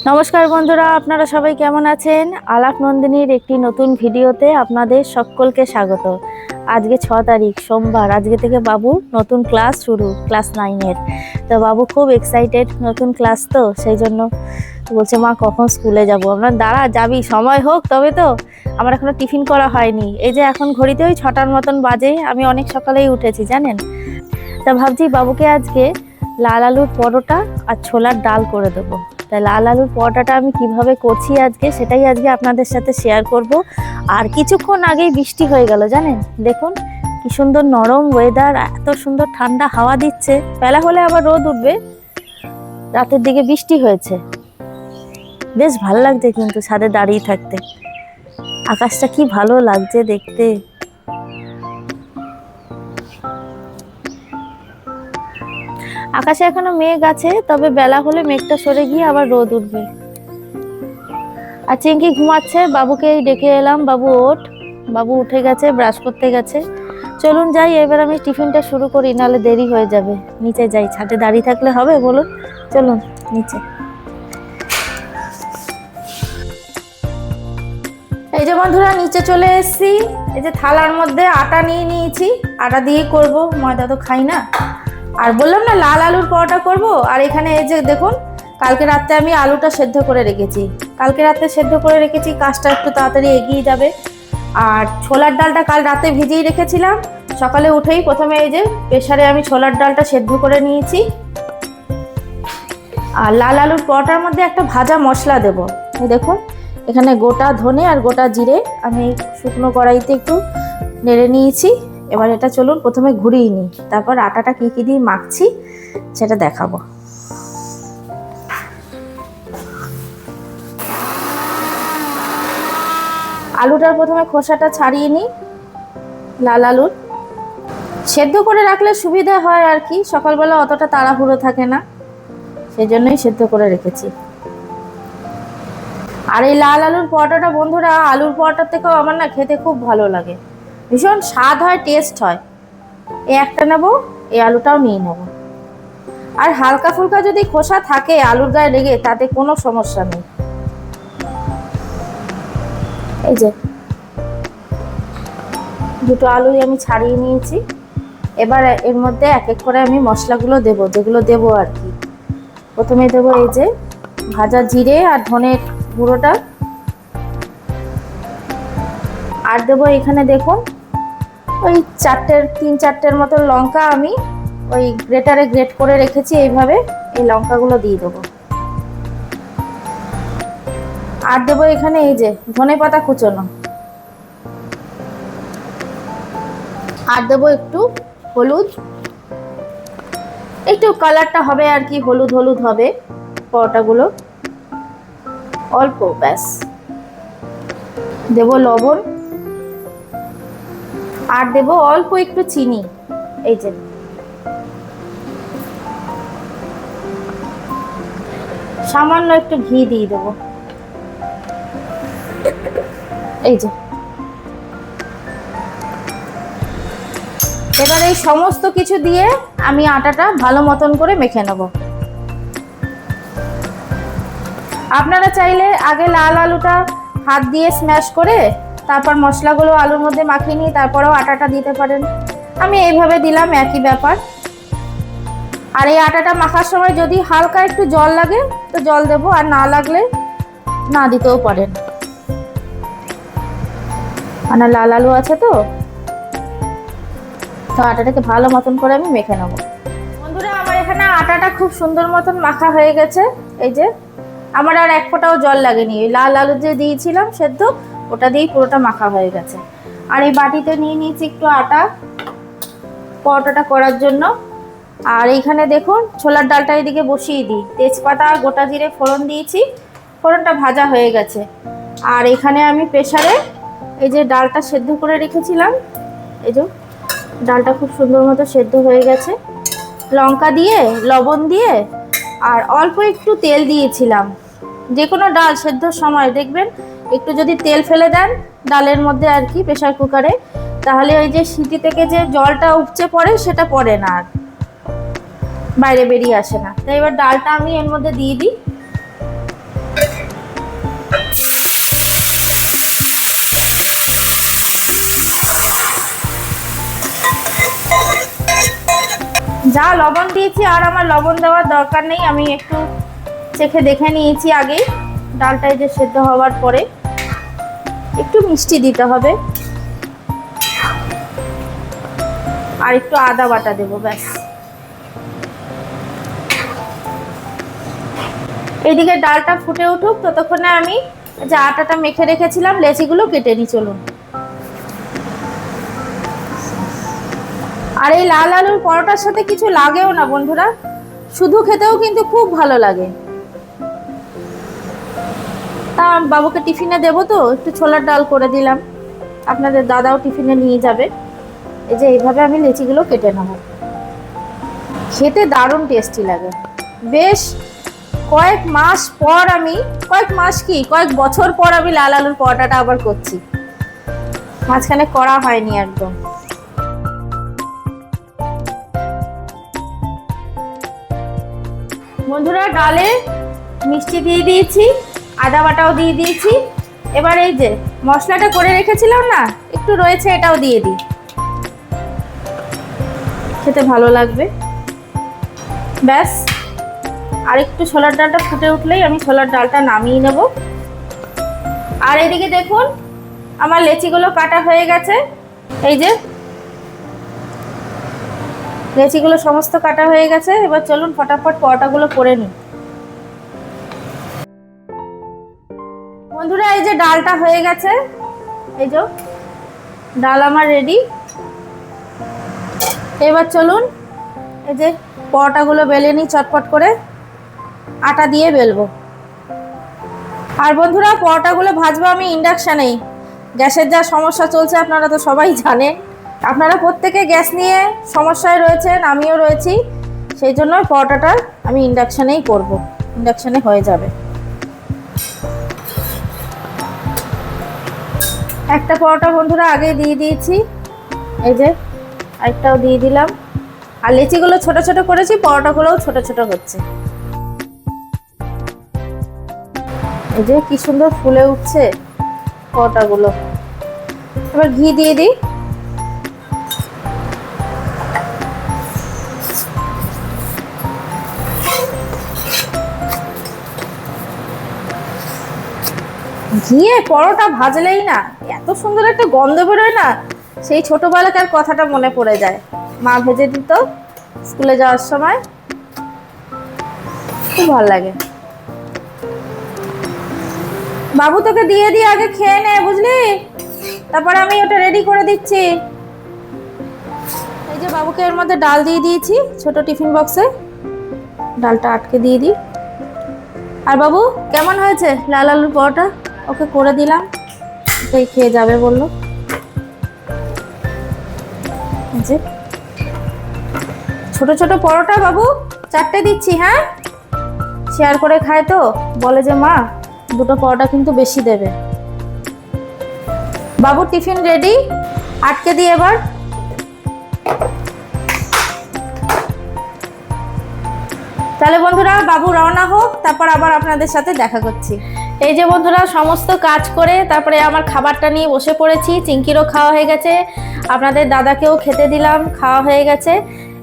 নমস্কার বন্ধুরা, আপনারা সবাই কেমন আছেন? আলাপ নন্দিনীর একটি নতুন ভিডিওতে আপনাদের সকলকে স্বাগত। আজকে 6 তারিখ সোমবার। আজকে থেকে বাবুর নতুন ক্লাস শুরু, ক্লাস 9-এর। তো বাবু খুব এক্সাইটেড, নতুন ক্লাস তো সেই জন্য বলছে মা কখন স্কুলে যাব। আমরা দাঁড়া যাবি, সময় হোক তবে তো। আমার এখনো টিফিন করা হয়নি। এই যে এখন ঘড়িতে ওই 6টার মতন বাজে। আমি অনেক সকালেই উঠেছি জানেন। তা ভাবছি বাবুকে আজকে লাল আলুর পরোটা আর ছোলার ডাল করে দেবো। তাই লাল আলুর পরোটাটা আমি কিভাবে করছি আজকে সেটাই আজকে আপনাদের সাথে শেয়ার করব। আর কিছুক্ষণ আগেই বৃষ্টি হয়ে গেল জানেন। দেখুন কি সুন্দর নরম ওয়েদার, এত সুন্দর ঠান্ডা হাওয়া দিচ্ছে। বেলা হলে আবার রোদ উঠবে, রাতের দিকে বৃষ্টি হয়েছে। বেশ ভালো লাগছে কিন্তু ছাদে দাঁড়িয়ে থাকতে। আকাশটা কি ভালো লাগছে দেখতে। আকাশে এখনো মেঘ আছে, তবে বেলা হলে মেঘটা সরে গিয়ে আবার রোদ উঠবে। আর চিঙ্কি ঘুমাচ্ছে, বাবুকে ডেকে এলাম। বাবু ওঠ। বাবু উঠে গেছে, ব্রাশ করতে গেছে। চলুন যাই, এবার আমি টিফিনটা শুরু করি, নাহলে দেরি হয়ে যাবে। নিচে যাই, ছাদে দাঁড়িয়ে থাকলে হবে বলুন? চলুন নিচে। এই যে বন্ধুরা নিচে চলে এসেছি। এই যে থালার মধ্যে আটা নিয়ে নিয়েছি, আটা দিয়ে করব, ময়দা তো খাই না। আর বললাম না লাল আলুর পরোটা করব। আর এখানে এই যে দেখুন, কালকে রাতে আমি আলুটা সেদ্ধ করে রেখেছি। কাজটা একটু তাড়াতাড়ি এগিয়ে যাবে। আর ছোলার ডালটা কাল রাতে ভিজিয়ে রেখেছিলাম। সকালে উঠেই প্রথমে এই যে প্রেসারে আমি ছোলার ডালটা সেদ্ধ করে নিয়েছি। আর লাল আলুর পরোটার মধ্যে একটা ভাজা মশলা দেব। এই দেখুন এখানে গোটা ধনে আর গোটা জিরে আমি শুকনো কড়াইতে একটু নেড়ে নিয়েছি। এবার এটা চলুন প্রথমে ঘুরিয়ে নিই, তারপর আটাটা কী কী দিয়ে মাখছি সেটা দেখাবো। আলুটার প্রথমে খোসাটা ছাড়িয়ে নিই। লাল আলুর সেদ্ধ করে রাখলে সুবিধা হয় আর কি, সকালবেলা অতটা তাড়াহুড়ো থাকে না, সেই জন্যই সেদ্ধ করে রেখেছি। আর এই লাল আলুর পরোটাটা বন্ধুরা আলুর পরোটার থেকেও আমার না খেতে খুব ভালো লাগে, ভীষণ স্বাদ হয়, টেস্ট হয়। এই একটা নেবো, এই আলুটাও নিয়ে নেব। আর হালকা ফুলকা যদি খোসা থাকে আলুর গায়ে লেগে তাতে কোনো সমস্যা নেই। এই যে দুটো আলুই আমি ছাড়িয়ে নিয়েছি। এবার এর মধ্যে এক এক করে আমি মশলাগুলো দেবো, যেগুলো দেবো আর কি। প্রথমে দেবো এই যে ভাজা জিরে আর ধনের গুঁড়োটা। আর দেবো এখানে দেখুন ওই 3-4টের মতো লঙ্কা আমি ওই গ্রেটারে গ্রেট করে রেখেছি। এইভাবে এই লঙ্কাগুলো দিয়ে দেবো। আর দেবো এখানে এই যে ধনেপাতা কুচোনো। আর দেবো একটু হলুদ, একটু কালারটা হবে আর কি, হলুদ হলুদ হবে পরোটাগুলো, অল্প ব্যাস। দেবো লবণ, আর দেবো অল্প একটু চিনি। এই যে সামান্য একটু ঘি দিয়ে দেবো। এই যে এবার এই সমস্ত কিছু দিয়ে আমি আটাটা ভালো মতন করে মেখে নেব। আপনারা চাইলে আগে লাল আলুটা হাত দিয়ে স্ম্যাশ করে তারপর মশলাগুলো আলুর মধ্যে মাখিয়ে নিয়ে তারপরেও আটাটা দিতে পারেন। আমি এইভাবে দিলাম, একই ব্যাপার। আর এই আটাটা মাখার সময় যদি হালকা একটু জল লাগে তো জল দেবো, আর না লাগলে না দিতেও পারেন। মানে লাল আলু আছে তো আটাটাকে ভালো মতন করে আমি মেখে নেব। বন্ধুরা আমার এখানে আটাটা খুব সুন্দর মতন মাখা হয়ে গেছে। এই যে আমার আর এক ফোঁটাও জল লাগেনি, ওই লাল আলু যে দিয়েছিলাম সেদ্ধ ওটা দিয়েই পুরোটা মাখা হয়ে গেছে। আর এই বাটিতে নিয়ে নিয়েছি একটু আটা পরোটাটা করার জন্য। আর এইখানে দেখুন ছোলার ডালটা এদিকে বসিয়ে দিই। তেজপাতা আর গোটা জিরে ফোড়ন দিয়েছি, ফোড়নটা ভাজা হয়ে গেছে। আর এখানে আমি প্রেসারে এই যে ডালটা সেদ্ধ করে রেখেছিলাম, এই যে ডালটা খুব সুন্দর মতো সেদ্ধ হয়ে গেছে। লঙ্কা দিয়ে লবণ দিয়ে আর অল্প একটু তেল দিয়েছিলাম। যে কোনো ডাল সেদ্ধর সময় দেখবেন একটু যদি তেল ফেলে দেন ডালের মধ্যে আর কি প্রেসার কুকারে, তাহলে ওই যে সিটি থেকে যে জলটা উপচে পড়ে সেটা পড়ে না, আর বাইরে বেরিয়ে আসে না। তো এবার ডালটা আমি এর মধ্যে দিয়ে দিই। যা লবণ দিয়েছি আর আমার লবণ দেওয়ার দরকার নেই, আমি একটু চেখে দেখে নিয়েছি আগেই। ডালটায় যে সেদ্ধ হওয়ার পরে একটু মিষ্টি দিতে হবে আর একটু আদা বাটা দেবো, ব্যাস। এইদিকে ডালটা ফুটে উঠুক, ততক্ষণে আমি যে আটাটা মেখে রেখেছিলাম লেচিগুলো কেটে নিই, চলুন। আর এই লাল আলুর পরোটার সাথে কিছু লাগেও না বন্ধুরা, শুধু খেতেও কিন্তু খুব ভালো লাগে। তা বাবুকে টিফিনে দেবো তো একটু ছোলার ডাল করে দিলাম, আপনাদের দাদাও টিফিনে নিয়ে যাবে। এই যে এইভাবে আমি লেচিগুলো কেটে নেব, খেতে দারুণ টেস্টি লাগে। বেশ কয়েক মাস পর আমি, কয়েক বছর পর আমি লাল আলুর পরোটাটা আবার করছি, মাঝখানে করা হয়নি একদম। বন্ধুরা ডালে মিষ্টি দিয়ে দিয়েছি, আদা বাটাও দিয়ে দিয়েছি। এবার এই যে মশলাটা করে রেখেছিলাম না, একটু রয়েছে, এটাও দিয়ে দিই, খেতে ভালো লাগবে। ব্যাস আর একটু ছোলার ডালটা ফুটে উঠলেই আমি ছোলার ডালটা নামিয়ে নেব। আর এদিকে দেখুন আমার লেচিগুলো কাটা হয়ে গেছে, এই যে লেচিগুলো সমস্ত কাটা হয়ে গেছে। এবার চলুন ফটাফট পরোটাগুলো করে নিই। বন্ধুরা এই যে ডালটা হয়ে গেছে, এই যে ডাল আমার রেডি। এবার চলুন এই যে পরোটাগুলো বেলে নিই চটপট করে, আটা দিয়ে বেলবো। আর বন্ধুরা পরোটাগুলো ভাজবো আমি ইন্ডাকশানেই, গ্যাসের যা সমস্যা চলছে আপনারা তো সবাই জানেন। আপনারা প্রত্যেকে গ্যাস নিয়ে সমস্যায় রয়েছেন, আমিও রয়েছি, সেই জন্য পরোটাটা আমি ইন্ডাকশানেই করব, ইন্ডাকশানে হয়ে যাবে। একটা পরোটা বন্ধুরা আগে দিয়ে দিয়েছি, এই যে আরেকটাও দিয়ে দিলাম। আর লেচিগুলো ছোট ছোট করেছি, পরোটাগুলোও ছোট ছোট হচ্ছে। এই যে কি সুন্দর ফুলে উঠছে পরোটাগুলো। এবার ঘি দিয়ে দিই। ঘিয়ে পরোটা ভাজলেই না এত সুন্দর একটা গন্ধ বেরোয় না, সেই ছোটবেলাকার কথাটা মনে পড়ে যায়। মা ভেজে দিত স্কুলে যাওয়ার সময়, খুব ভালো লাগে। বাবু তোকে দিয়ে দিয়ে আগে খেয়ে নে বুঝলি, তারপরে আমি ওটা রেডি করে দিচ্ছি। এই যে বাবুকে এর মধ্যে ডাল দিয়ে দিয়েছি ছোট টিফিন বক্সে, ডালটা আটকে দিয়ে দিই। আর বাবু কেমন হয়েছে লাল আলুর পরোটা? ওকে করে দিলাম, ওটাই খেয়ে যাবে বললো। যে ছোট ছোট পরোটা বাবু 4টে দিচ্ছি, হ্যাঁ শেয়ার করে খায় তো, বলে যে মা 2টো পরোটা কিন্তু বেশি দেবে। বাবু টিফিন রেডি, আটকে দিই এবার। তাহলে বন্ধুরা বাবু রওনা হোক, তারপর আবার আপনাদের সাথে দেখা করছি। এই যে বন্ধুরা সমস্ত কাজ করে তারপরে আমার খাবারটা নিয়ে বসে পড়েছি। চিঙ্কিরও খাওয়া হয়ে গেছে, আপনাদের দাদাকেও খেতে দিলাম, খাওয়া হয়ে গেছে।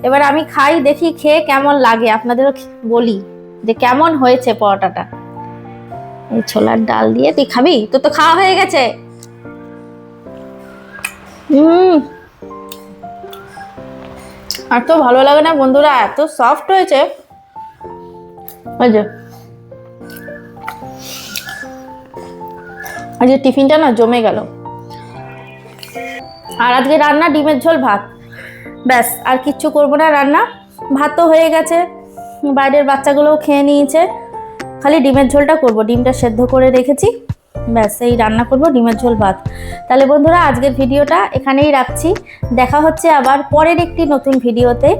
এবার আমি খাই, দেখি খেয়ে কেমন লাগে, আপনাদেরও বলি যে কেমন হয়েছে পরোটাটা। এই ছোলার ডাল দিয়ে তুই খাবি? তোর তো খাওয়া হয়ে গেছে। আর তো ভালো লাগে না বন্ধুরা, এত সফট হয়েছে। আজকে টিফিনটা না জমে গেল। আর আজকে রান্না ডিমের ঝোল ভাত, ব্যাস আর কিচ্ছু করবো না রান্না। ভাত তো হয়ে গেছে, বাইরের বাচ্চাগুলোও খেয়ে নিয়েছে, খালি ডিমের ঝোলটা করব। ডিমটা সেদ্ধ করে রেখেছি, ব্যাস এই রান্না করব ডিমের ঝোল ভাত। তাহলে বন্ধুরা আজকের ভিডিওটা এখানেই রাখছি, দেখা হচ্ছে আবার পরের একটি নতুন ভিডিওতে।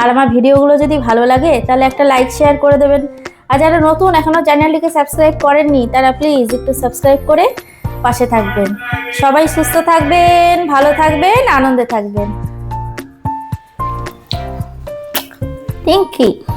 আর আমার ভিডিওগুলো যদি ভালো লাগে তাহলে একটা লাইক শেয়ার করে দেবেন। আর যারা নতুন এখনও চ্যানেলটিকে সাবস্ক্রাইব করেননি তারা প্লিজ একটু সাবস্ক্রাইব করে পাশে থাকবেন। সবাই সুস্থ থাকবেন, ভালো থাকবেন, আনন্দে থাকবেন। Thank you.